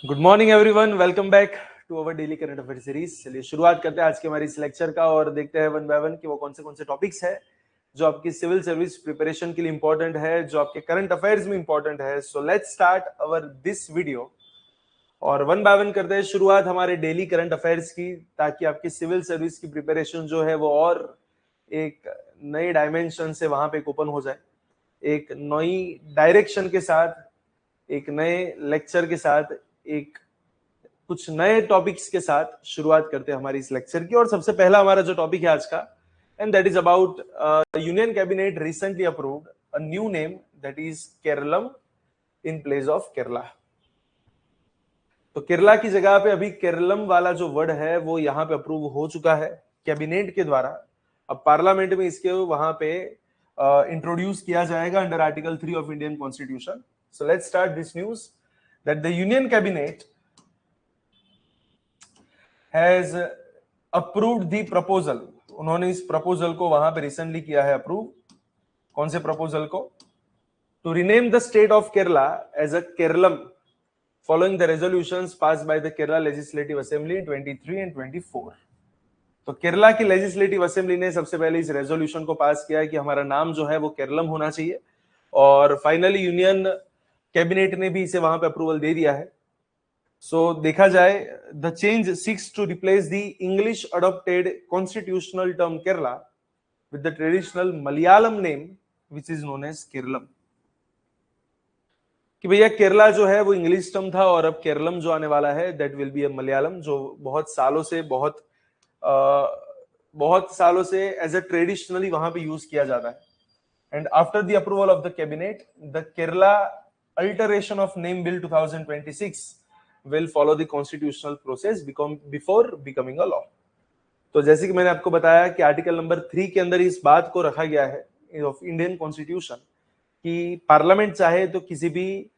Good morning everyone, welcome back to our daily current affair series. चलिए शुरुआत करते हैं आज के हमारी इस लेक्चर का और देखते हैं वन बाय वन कि वो कौन से टॉपिक्स है जो आपकी सिविल सर्विस प्रिपरेशन के लिए इंपॉर्टेंट है, जो आपके करंट अफेयर्स में इंपॉर्टेंट है। So let's start our this video और वन बाय वन करते हैं शुरुआत हमारे डेली करंट अफेयर्स की, ताकि आपकी सिविल सर्विस की प्रिपरेशन जो है वो और एक नए डायमेंशन से वहां पे ओपन हो जाए, एक नई डायरेक्शन के साथ, एक नए लेक्चर के साथ, एक कुछ नए टॉपिक्स के साथ शुरुआत करते हैं हमारी इस लेक्चर की। और सबसे पहला हमारा जो टॉपिक है आज का, and that is about union cabinet recently approved a new name that is Keralam in place of Kerala. तो केरला की जगह पे अभी केरलम वाला जो वर्ड है वो यहाँ पे अप्रूव हो चुका है कैबिनेट के द्वारा। अब पार्लियामेंट में इसके वहां पे इंट्रोड्यूस किया जाएगा under article 3 of Indian constitution. So let's start this news that the union cabinet has approved the proposal. उन्होंने इस प्रपोजल को वहां पे रिसेंटली किया है अप्रूव। कौन से प्रपोजल को? To rename the state of Kerala as a Keralam following the resolutions passed by the Kerala Legislative Assembly in 23 and 24। तो केरला की लेजिस्लेटिव असेंबली ने सबसे पहले इस रेजोल्यूशन को पास किया कि हमारा नाम जो है वो केरलम होना चाहिए, और फाइनली यूनियन कैबिनेट ने भी इसे वहां पे अप्रूवल दे दिया है। सो देखा जाए, the change seeks to replace the English adopted constitutional term Kerala with the traditional Malayalam name which is known as Keralam. कि भैया केरला जो है वो इंग्लिश टर्म था और अब केरलम जो आने वाला है that will be a Malayalam, जो बहुत सालों से एज अ ट्रेडिशनली वहां पे यूज किया जाता है। And after the approval of the cabinet, the Kerala alteration of name bill 2026 will follow the constitutional process before becoming a law. तो जैसे कि मैंने आपको बताया कि आर्टिकल नंबर 3 के अंदर इस बात को रखा गया है ऑफ इंडियन कॉन्स्टिट्यूशन कि पार्लियामेंट चाहे तो किसी भी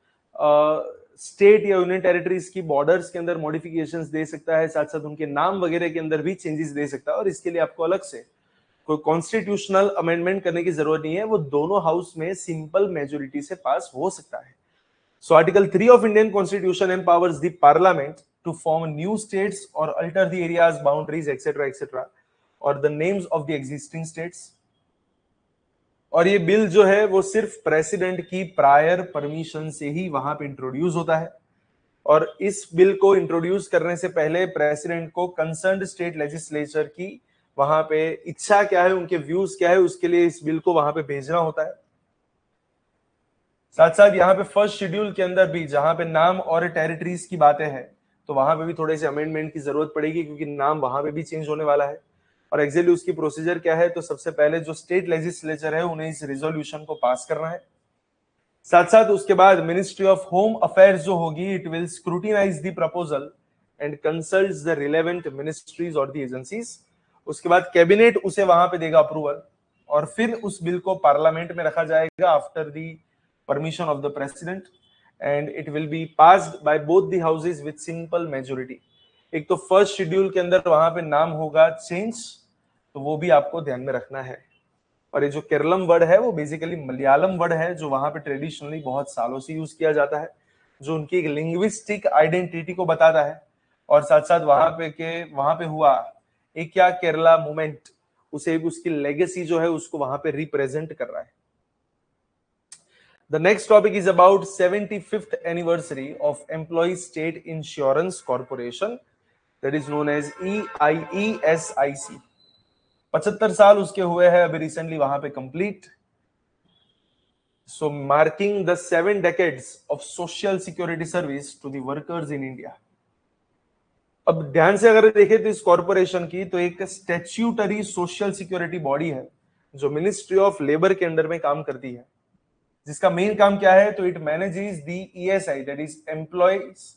स्टेट या यूनियन टेरिटरीज की बॉर्डर्स के अंदर मॉडिफिकेशंस दे सकता है, साथ साथ उनके नाम वगैरह के अंदर भी चेंजेस दे सकता है, और इसके लिए आपको अलग से कोई कॉन्स्टिट्यूशनल अमेंडमेंट करने की जरूरत नहीं है, वो दोनों हाउस में सिंपल मेजोरिटी से पास हो सकता है। So article 3 of Indian constitution empowers the parliament to form new states और alter the areas, boundaries etcetera etcetera और the names of the existing states. और ये बिल जो है वो सिर्फ प्रेसिडेंट की प्रायर परमिशन से ही वहां पे इंट्रोड्यूस होता है, और इस बिल को इंट्रोड्यूस करने से पहले प्रेसिडेंट को कंसर्न्ड स्टेट लेजिस्लेचर की वहां पे इच्छा क्या है, उनके व्यूज क्या है, उसके लिए इस बिल को वहां पे भेजना होता है। साथ साथ यहाँ पे फर्स्ट शेड्यूल के अंदर भी जहां पे नाम और टेरिटरीज की बातें हैं, तो वहां पे भी थोड़े से अमेंडमेंट की जरूरत पड़ेगी, क्योंकि नाम वहां पे भी चेंज होने वाला है। और एक्चुअली उसकी प्रोसीजर क्या है, तो सबसे पहले जो स्टेट लेजिस्लेचर है उन्हें इस रिजोल्यूशन को पास करना है। साथ साथ उसके बाद मिनिस्ट्री ऑफ होम अफेयर्स जो होगी, it will scrutinise the proposal and consults the relevant ministries और द एजेंसीज। उसके बाद कैबिनेट उसे वहां पे देगा अप्रूवल, और फिर उस बिल को पार्लियामेंट में रखा जाएगा after the permission of the president, and it will be passed by both the houses with simple majority. एक तो फर्स्ट शेड्यूल के अंदर वहां पे नाम होगा चेंज, तो वो भी आपको ध्यान में रखना है। और ये जो केरलम वर्ड है वो बेसिकली मलयालम वर्ड है, जो वहां पे ट्रेडिशनली बहुत सालों से यूज किया जाता है, जो उनकी एक लिंग्विस्टिक आइडेंटिटी को बताता है। और साथ साथ वहां पे हुआ एक क्या केरला मूवमेंट, उसे उसकी लेगेसी जो है उसको वहां पे रिप्रेजेंट कर रहा है। The next topic is about 75th anniversary of Employee State Insurance Corporation, that is known as EIESIC। 75 साल उसके हुए हैं अभी रिसेंटली वहां पे complete. So marking the 7 decades of social security service to the workers in India। अब ध्यान से अगर देखें तो इस कॉर्पोरेशन की तो एक स्टैट्यूटरी सोशल सिक्योरिटी बॉडी है जो मिनिस्ट्री ऑफ लेबर के अंडर में काम करती है, जिसका मेन काम क्या है, तो it manages the ESI, that is employees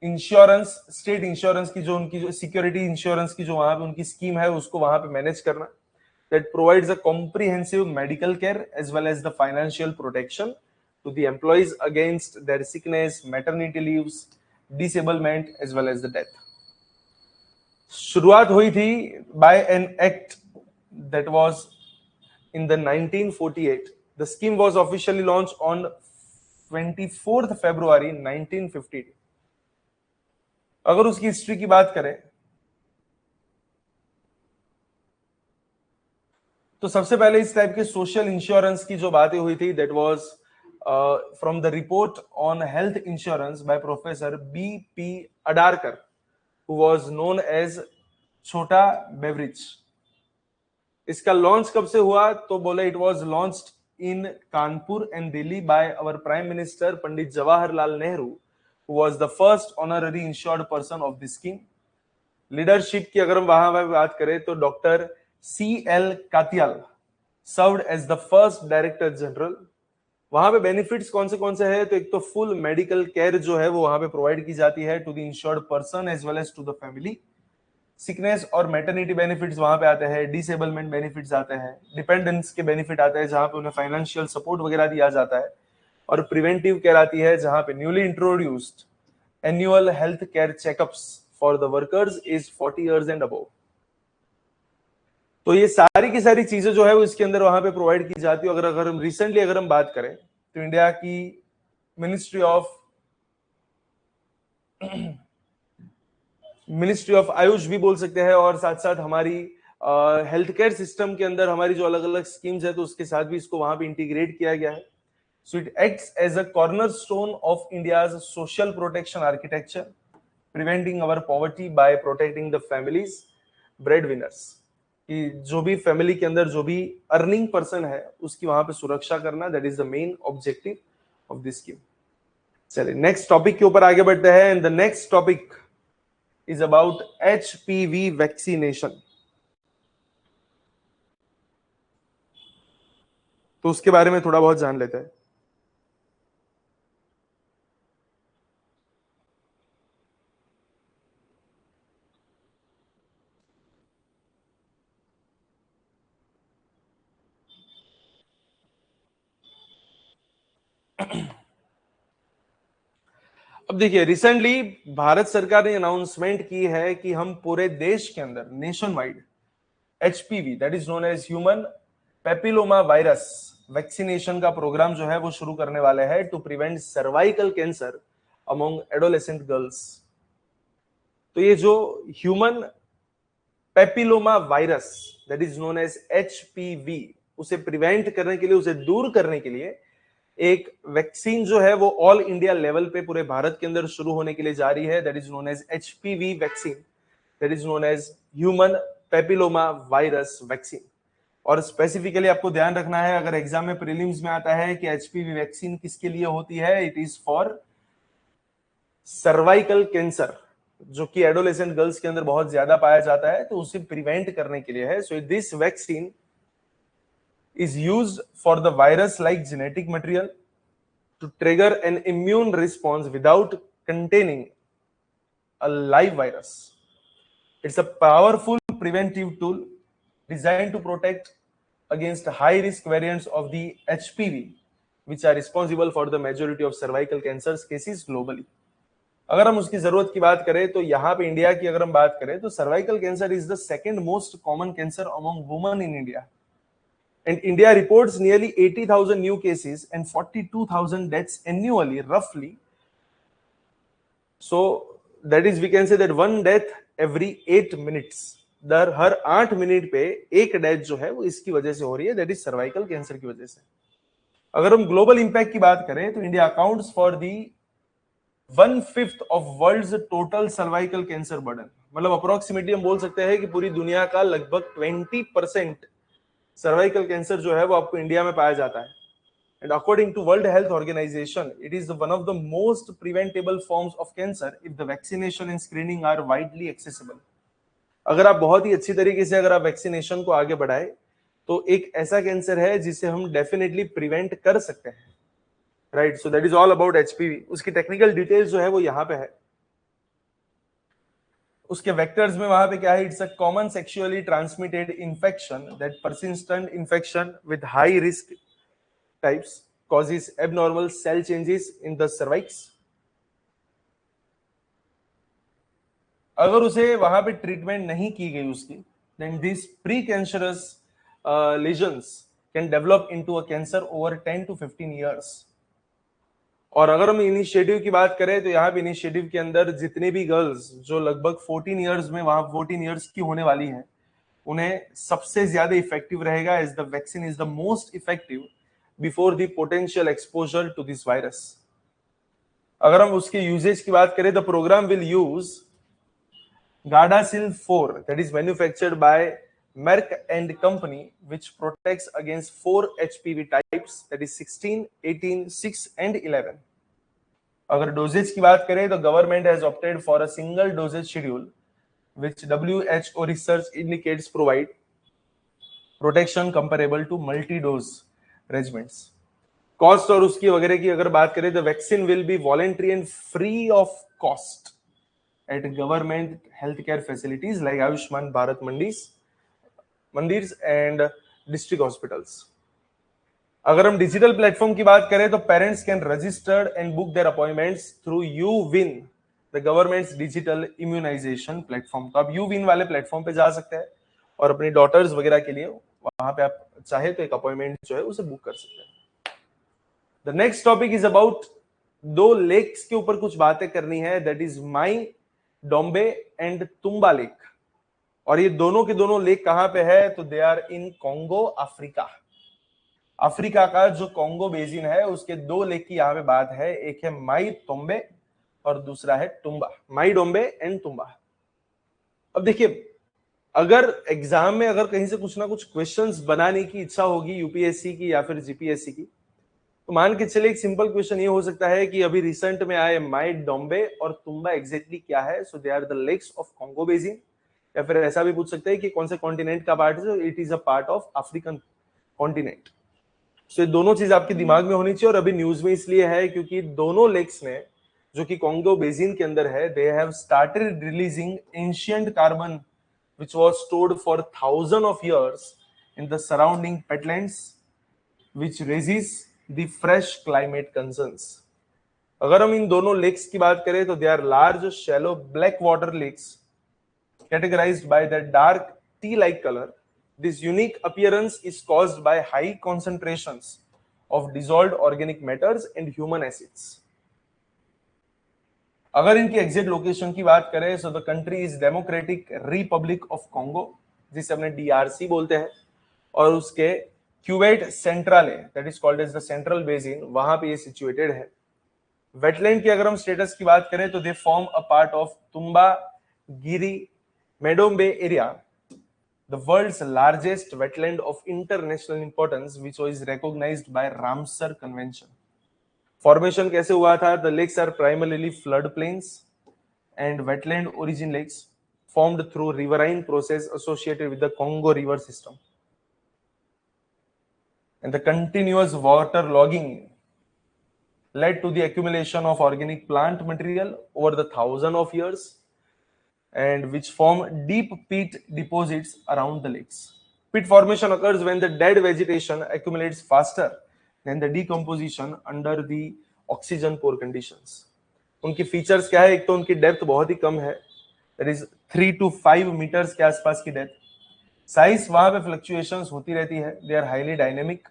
insurance, state insurance की जो उनकी जो सिक्योरिटी इंश्योरेंस की जो वहां पे उनकी स्कीम है उसको वहां पे मैनेज करना। That provides a comprehensive medical care as well as the financial protection to the employees against their sickness, maternity leaves, disablement as well as the death. शुरुआत हुई थी by an act that was in the 1948। The scheme was officially launched on 24 फरवरी 1952। अगर उसकी history की बात करें तो सबसे पहले इस टाइप के सोशल इंश्योरेंस की जो बातें हुई थी, that was from the report on health insurance by professor B.P. Adarkar, who was known as छोटा बेवरेज। इसका लॉन्च कब से हुआ, तो बोले it was launched in Kanpur and Delhi by our prime minister Pandit Jawaharlal Nehru, who was the first honorary insured person of this scheme. Leadership की अगर हम वहां पर बात करें तो doctor C.L. Katiyal served as the first director general. वहां पे बेनिफिट्स कौन से हैं, तो एक तो फुल मेडिकल केयर जो है वो वहां पे प्रोवाइड की जाती है to the insured person as well as to the family. Sickness और मैटरनिटी बेनिफिट्स वहां पे आते हैं, डिसेबलमेंट बेनिफिट्स आते हैं, डिपेंडेंस के बेनिफिट आते हैं जहां पे उन्हें फाइनेंशियल सपोर्ट वगैरह दिया जाता है, और प्रिवेंटिव केयर आती है जहां पे newly introduced annual health care checkups for the workers is 40 years and above. तो ये सारी की सारी चीजें जो है वो इसके अंदर वहां पे प्रोवाइड की जाती है। अगर हम रिसेंटली अगर हम बात करें तो इंडिया की मिनिस्ट्री ऑफ आयुष भी बोल सकते हैं, और साथ साथ हमारी हेल्थ केयर सिस्टम के अंदर हमारी जो अलग अलग स्कीम्स है तो उसके साथ भी इसको वहां पे इंटीग्रेट किया गया है। So it acts as a cornerstone of India's social protection architecture, preventing our poverty by protecting the family's breadwinners. कि जो भी फैमिली के अंदर जो भी अर्निंग पर्सन है उसकी वहां पे सुरक्षा करना, that is the main objective of this scheme. चलिए नेक्स्ट टॉपिक के ऊपर आगे बढ़ते हैं, and the next topic is about HPV vaccination. तो उसके बारे में थोड़ा बहुत जान लेते हैं। अब देखिए, रिसेंटली भारत सरकार ने अनाउंसमेंट की है कि हम पूरे देश के अंदर nationwide HPV that is known as human papilloma virus vaccination का प्रोग्राम जो है वो शुरू करने वाले हैं to prevent cervical cancer among adolescent girls. तो ये जो human papilloma virus that is known as HPV, उसे प्रिवेंट करने के लिए, उसे दूर करने के लिए एक वैक्सीन जो है वो ऑल इंडिया लेवल पे पूरे भारत के अंदर शुरू होने के लिए जा रही है, that is known as HPV vaccine, that is known as human papilloma virus vaccine. और स्पेसिफिकली आपको ध्यान रखना है, अगर एग्जाम में प्रीलिम्स में आता है कि HPV वैक्सीन किसके लिए होती है, it is for cervical cancer, जो कि एडोलेसेंट गर्ल्स के अंदर बहुत ज्यादा पाया जाता है, तो उसे प्रिवेंट करने के लिए है। So this vaccine is used for the virus like genetic material to trigger an immune response without containing a live virus. It's a powerful preventive tool designed to protect against high risk variants of the HPV, which are responsible for the majority of cervical cancers cases globally. अगर हम उसकी जरूरत की बात करें तो यहाँ पे इंडिया की अगर हम बात करें तो cervical cancer is the second most common cancer among women in India, and India reports nearly 80,000 new cases and 42,000 deaths annually roughly. So that is, we can say that one death every 8 minutes, there her 8 minute पे एक death जो है वो इसकी वजह से हो रही है, दैट इज सर्वाइकल कैंसर की वजह से। अगर हम ग्लोबल इंपैक्ट की बात करें तो India accounts for the 1/5 of world's total cervical cancer burden, मतलब अप्रोक्सीमेटली हम बोल सकते हैं कि पूरी दुनिया का लगभग 20% सर्वाइकल कैंसर जो है वो आपको इंडिया में पाया जाता है। And according to World Health Organization, it is one of the most preventable forms of cancer if the vaccination and screening are widely accessible. अगर आप बहुत ही अच्छी तरीके से अगर आप वैक्सीनेशन को आगे बढ़ाए तो एक ऐसा कैंसर है जिसे हम डेफिनेटली प्रिवेंट कर सकते हैं, right. So that is all about HPV। उसकी टेक्निकल डिटेल्स जो है वो यहाँ पे है। उसके वेक्टर्स में वहां पे क्या है, it's a common sexually transmitted infection that persistent infection with high risk types causes abnormal cell changes in the cervix. अगर उसे वहां पे ट्रीटमेंट नहीं की गई उसकी, then this precancerous lesions can develop into a cancer over 10 to 15 years। और अगर हम इनिशिएटिव की बात करें तो यहाँ पे इनिशिएटिव के अंदर जितने भी गर्ल्स जो लगभग 14 इयर्स में वहां 14 इयर्स की होने वाली हैं, उन्हें सबसे ज्यादा इफेक्टिव रहेगा, as the vaccine is the most effective before the potential exposure to this virus. अगर हम उसके यूजेज की बात करें, the programme will use Gardasil 4 that is manufactured by Merck and Company, which protects against 4 HPV types, that is 16, 18, 6 and 11. अगर doses की बात करें तो government has opted for a single doses schedule which WHO research indicates provide protection comparable to multi-dose regimens. Cost और उसकी वगैरह की अगर बात करें तो vaccine will be voluntary and free of cost at government healthcare facilities like Ayushman Bharat mandirs and district hospitals. अगर हम डिजिटल प्लेटफॉर्म की बात करें तो parents can register and book their appointments through यूविन, the government's digital immunization platform. तो आप यूविन वाले प्लेटफॉर्म पे जा सकते हैं और अपनी डॉटर्स वगैरह के लिए वहां पे आप चाहे तो एक अपॉइंटमेंट जो है उसे बुक कर सकते हैं। The next topic is about दो लेक्स के ऊपर कुछ बातें करनी है, that is Mai Ndombe and Tumba lake. और ये दोनों के दोनों लेक कहां पे है, तो they are in Congo, Africa. Africa का जो कॉन्गो बेसिन है उसके दो लेक की यहाँ पे बात है, एक है माई तोम्बे और दूसरा है तुम्बा, माई डोम्बे एंड तुम्बा। अब देखिए, अगर एग्जाम में अगर कहीं से कुछ ना कुछ क्वेश्चंस बनाने की इच्छा होगी यूपीएससी की या फिर जीपीएससी की, तो मान के चले एक सिंपल क्वेश्चन ये हो सकता है कि अभी रिसेंट में आए माई डोम्बे और तुम्बा एग्जैक्टली क्या है, so they are the lakes of Congo basin. या फिर ऐसा भी पूछ सकते हैं कि कौन से कॉन्टिनेंट का पार्ट है, it is a part of African continent. So ये दोनों चीज आपके दिमाग में होनी चाहिए। और अभी न्यूज में इसलिए है क्योंकि दोनों लेक्स ने, जो कि कॉन्गो बेसिन के अंदर है, they have started releasing ancient carbon which was stored for thousands of years in the surrounding wetlands, which raises the fresh climate concerns. अगर हम इन दोनों लेक्स की बात करें तो they are large shallow black water lakes categorized by their dark tea-like color. This unique appearance is caused by high concentrations of dissolved organic matters and human acids. अगर इनकी exact location की बात करें, so the country is Democratic Republic of Congo, जिसे अपने DRC बोलते हैं, और उसके क्यूवेट सेंट्रल है, that is called as the central basin, वहां पे ये सिचुएटेड है। वेटलैंड की अगर हम स्टेटस की बात करें तो they form a part of Tumba गिरी Maindombe area, the world's largest wetland of international importance which was recognised by Ramsar convention. Formation कैसे हुआ था? The lakes are primarily flood plains and wetland origin lakes formed through riverine process associated with the Congo river system, and the continuous water logging led to the accumulation of organic plant material over the thousands of years, and which form deep peat deposits around the lakes. Peat formation occurs when the dead vegetation accumulates faster than the decomposition under the oxygen poor conditions. उनकी features क्या है? एक तो उनकी depth बहुत ही कम है, that is 3 to 5 metres के आसपास की डेप्थ। साइज वहां पे फ्लक्चुएशंस होती रहती है, they are highly dynamic.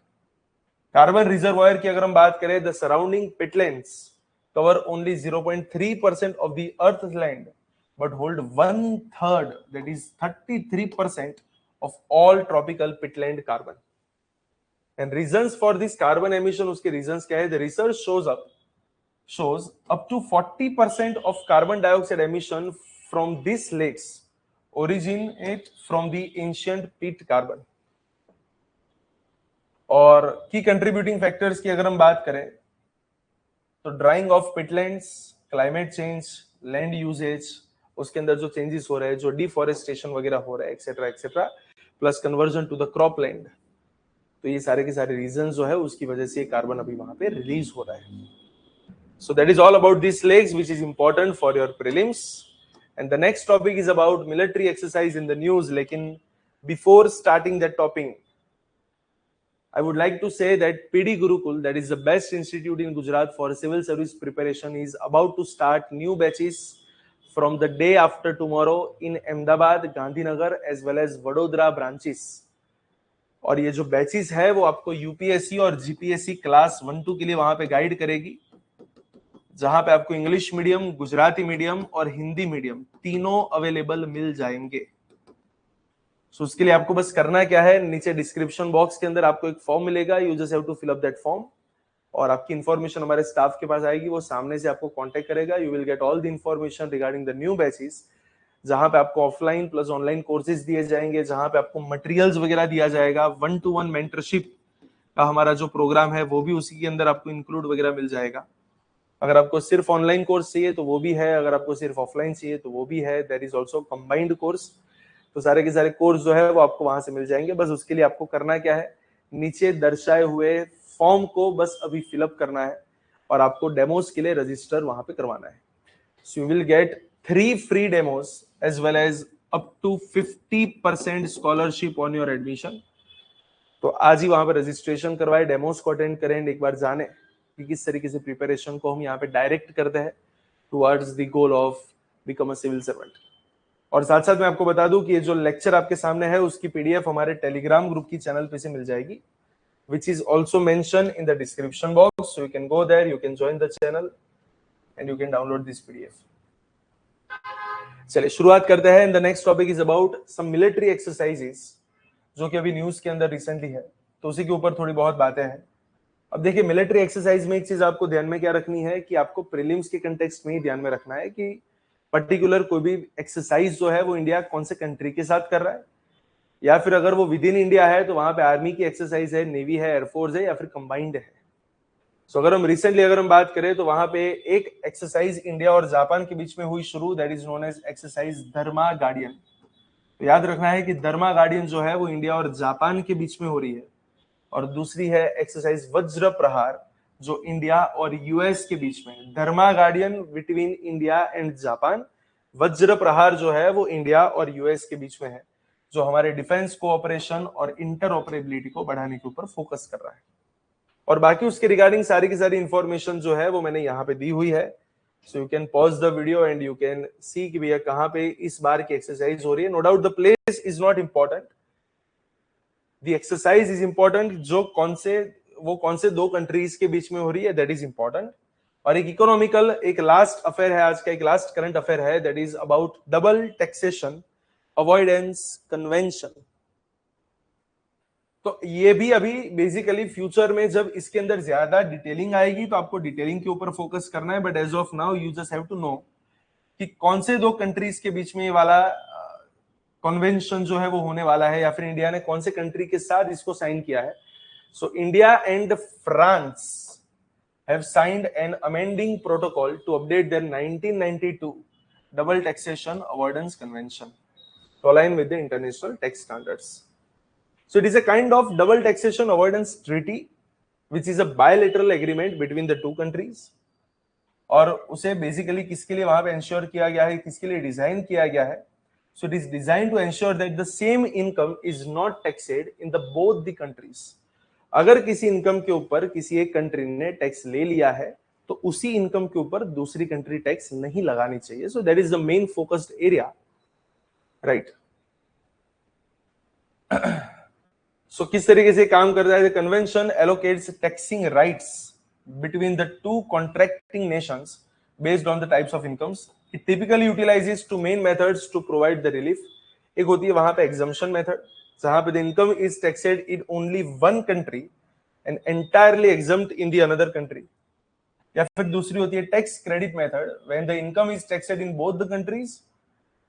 Carbon reservoir की अगर हम बात करें, the surrounding peatlands cover only 0.3% of the earth land but hold 1/3, that is 33% of all tropical peatland carbon. And reasons for this carbon emission, उसके reasons क्या है? The research shows up to 40% of carbon dioxide emission from these lakes originate from the ancient peat carbon. और key contributing factors की अगर हम बात करें तो drying of peatlands, climate change, land usage, उसके अंदर जो changes हो रहे हैं, जो deforestation वगैरह हो रहा है, etc., plus conversion to the cropland, तो ये सारे के सारे रीजंस जो है उसकी वजह से कार्बन अभी वहां पे रिलीज हो रहा है। So that is all about this lakes which is important for your prelims. And the next topic is about military exercise in the news. लेकिन before starting that topic, I would like to say that PD Gurukul, that is the best institute in Gujarat for civil service preparation, is about to start new batches from the day after tomorrow in Ahmedabad, Gandhinagar as well as Vadodara branches. और ये जो batches है वो आपको UPSC और GPSC class 1-2 के लिए वहां पे गाइड करेगी। जहां पे आपको इंग्लिश मीडियम, गुजराती मीडियम और हिंदी मीडियम तीनों अवेलेबल मिल जाएंगे। सो उसके लिए आपको बस करना क्या है, नीचे डिस्क्रिप्शन बॉक्स के अंदर आपको एक फॉर्म मिलेगा, you just have to fill up that form, और आपकी इंफॉर्मेशन हमारे स्टाफ के पास आएगी, वो सामने से आपको कांटेक्ट करेगा। You will get all the information regarding the new batches, जहां पे आपको ऑफलाइन प्लस ऑनलाइन कोर्सेज दिए जाएंगे, जहां पे आपको मटेरियल्स वगैरह दिया जाएगा, 1-to-1 मेंटरशिप का हमारा जो प्रोग्राम है वो भी उसी के अंदर आपको इंक्लूड वगैरह मिल जाएगा। अगर आपको सिर्फ ऑनलाइन कोर्स चाहिए तो वो भी है, अगर आपको सिर्फ ऑफलाइन चाहिए तो वो भी है, there is also combined course. तो सारे के सारे कोर्स जो है वो आपको वहां से मिल जाएंगे। बस उसके लिए आपको करना क्या है, नीचे दर्शाए हुए फॉर्म को बस अभी फिलअप करना है और आपको डेमोस के लिए रजिस्टर वहां पे करवाना है। So you will get 3 free demos as well as up to 50% scholarship on your admission. तो आज ही वहां पे रजिस्ट्रेशन करवाए, डेमोस को अटेंड करें, एक बार जाने कि किस तरीके से प्रिपरेशन को हम यहाँ पे डायरेक्ट करते हैं towards the goal of become a civil servant. और साथ साथ मैं आपको बता दूं कि ये जो लेक्चर आपके सामने है उसकी पीडीएफ हमारे टेलीग्राम ग्रुप की चैनल पे से मिल जाएगी, which is also mentioned in the description box, so you can go there, you can join the channel and you can download this PDF. चलिए शुरुआत करते हैं। The next topic is about some military exercises, जो कि अभी news के अंदर recently है, तो उसी के ऊपर थोड़ी बहुत बातें हैं। अब देखिए, मिलिट्री एक्सरसाइज में एक चीज आपको ध्यान में क्या रखनी है कि आपको प्रीलिम्स के कंटेक्स्ट में ही ध्यान में रखना है कि पर्टिकुलर कोई भी एक्सरसाइज जो है वो इंडिया कौन से कंट्री के साथ कर रहा है, या फिर अगर वो विद इन इंडिया है तो वहां पे आर्मी की एक्सरसाइज है, नेवी है, एयरफोर्स है, या फिर कंबाइंड है। सो अगर हम रिसेंटली बात करें तो वहां पे एक एक्सरसाइज इंडिया और जापान के बीच में हुई शुरू, that is known as exercise Dharma Guardian. तो याद रखना है कि धर्मा गार्डियन जो है वो इंडिया और जापान के बीच में हो रही है, और दूसरी है एक्सरसाइज वज्र प्रहार जो इंडिया और यूएस के बीच में है। Dharma Guardian between India and Japan, Vajra Prahar जो है वो इंडिया और यूएस के बीच में है, जो हमारे डिफेंस कोऑपरेशन और इंटरऑपरेबिलिटी को बढ़ाने के ऊपर फोकस कर रहा है। और बाकी उसके रिगार्डिंग सारी की सारी इंफॉर्मेशन जो है वो मैंने यहाँ पे दी हुई है, so you can pause the video and you can see कि भैया कहाँ पे इस बार की एक्सरसाइज हो रही है। No doubt the place is not important, the exercise is important, जो कौन से दो कंट्रीज के बीच में हो रही है, दैट इज इंपॉर्टेंट। और एक इकोनॉमिकल, एक लास्ट अफेयर है आज का, एक लास्ट करंट अफेयर है, that is about double taxation avoidance convention. तो ये भी अभी बेसिकली फ्यूचर में जब इसके अंदर ज्यादा डिटेलिंग आएगी तो आपको डिटेलिंग के ऊपर फोकस करना है, but as of now you just have to know कि कौन से दो कंट्रीज के बीच में ये वाला कन्वेंशन जो है वो होने वाला है, या फिर इंडिया ने कौन से कंट्री के साथ इसको साइन किया है। So India and France have signed an amending protocol to update their 1992 double taxation avoidance convention to align with the international tax standards. So it is a kind of double taxation avoidance treaty which is a bilateral agreement between the two countries, और उसे basically किसके लिए वहां पे ensure किया गया है, किसके लिए डिजाइन किया गया है। So it is designed to ensure that the same income is not taxed in the both the countries. अगर किसी इनकम के ऊपर किसी एक कंट्री ने टैक्स ले लिया है तो उसी इनकम के ऊपर दूसरी कंट्री टैक्स नहीं लगानी चाहिए। So that is the main focused area, right. So किस तरीके से काम करता है, the convention allocates taxing rights between the two contracting nations based on the types of incomes. It typically utilises two main methods to provide the relief. एक होती है वहां पे एग्जम्पशन मेथड, जहां पे the income is taxed in only one country and entirely exempt in the another country. या फिर दूसरी होती है tax credit method, when the income is taxed in both the countries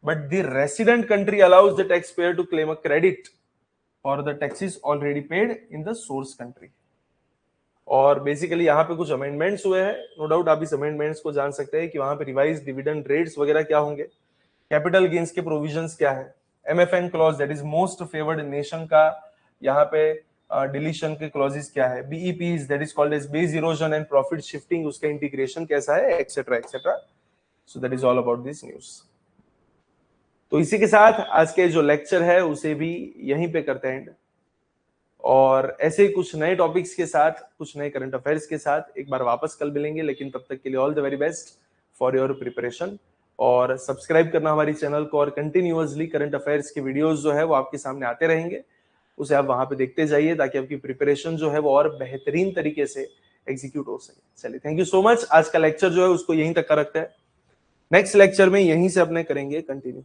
but the resident country allows the tax payer to claim a credit और the taxes already paid in the source country. और basically यहाँ पे कुछ amendments हुए हैं, no doubt आप इस amendments को जान सकते हैं कि वहां पे रिवाइज डिविडेंड रेट्स वगैरह क्या होंगे, कैपिटल गेन्स के प्रोविजंस क्या है, MFN clause that is most favoured nation का यहाँ पे डिलीशन के क्लॉजेस क्या है, BEPs that is called as base erosion and profit shifting, उसका इंटीग्रेशन कैसा है, etcetera etcetera. So that is all about this news. तो इसी के साथ आज के जो लेक्चर है उसे भी यहीं पे करते हैं, और ऐसे ही कुछ नए टॉपिक्स के साथ, कुछ नए करंट अफेयर्स के साथ एक बार वापस कल मिलेंगे। लेकिन तब तक के लिए all the very best for your preparation, और सब्सक्राइब करना हमारी चैनल को, और कंटिन्यूअसली करंट अफेयर्स के वीडियोस जो है वो आपके सामने आते रहेंगे, उसे आप वहां पे देखते जाइए ताकि आपकी प्रिपरेशन जो है वो और बेहतरीन तरीके से एग्जीक्यूट हो सके। चलिए, थैंक यू सो मच। आज का लेक्चर जो है उसको यहीं तक का रखते हैं, नेक्स्ट लेक्चर में यहीं से अपने करेंगे कंटिन्यू।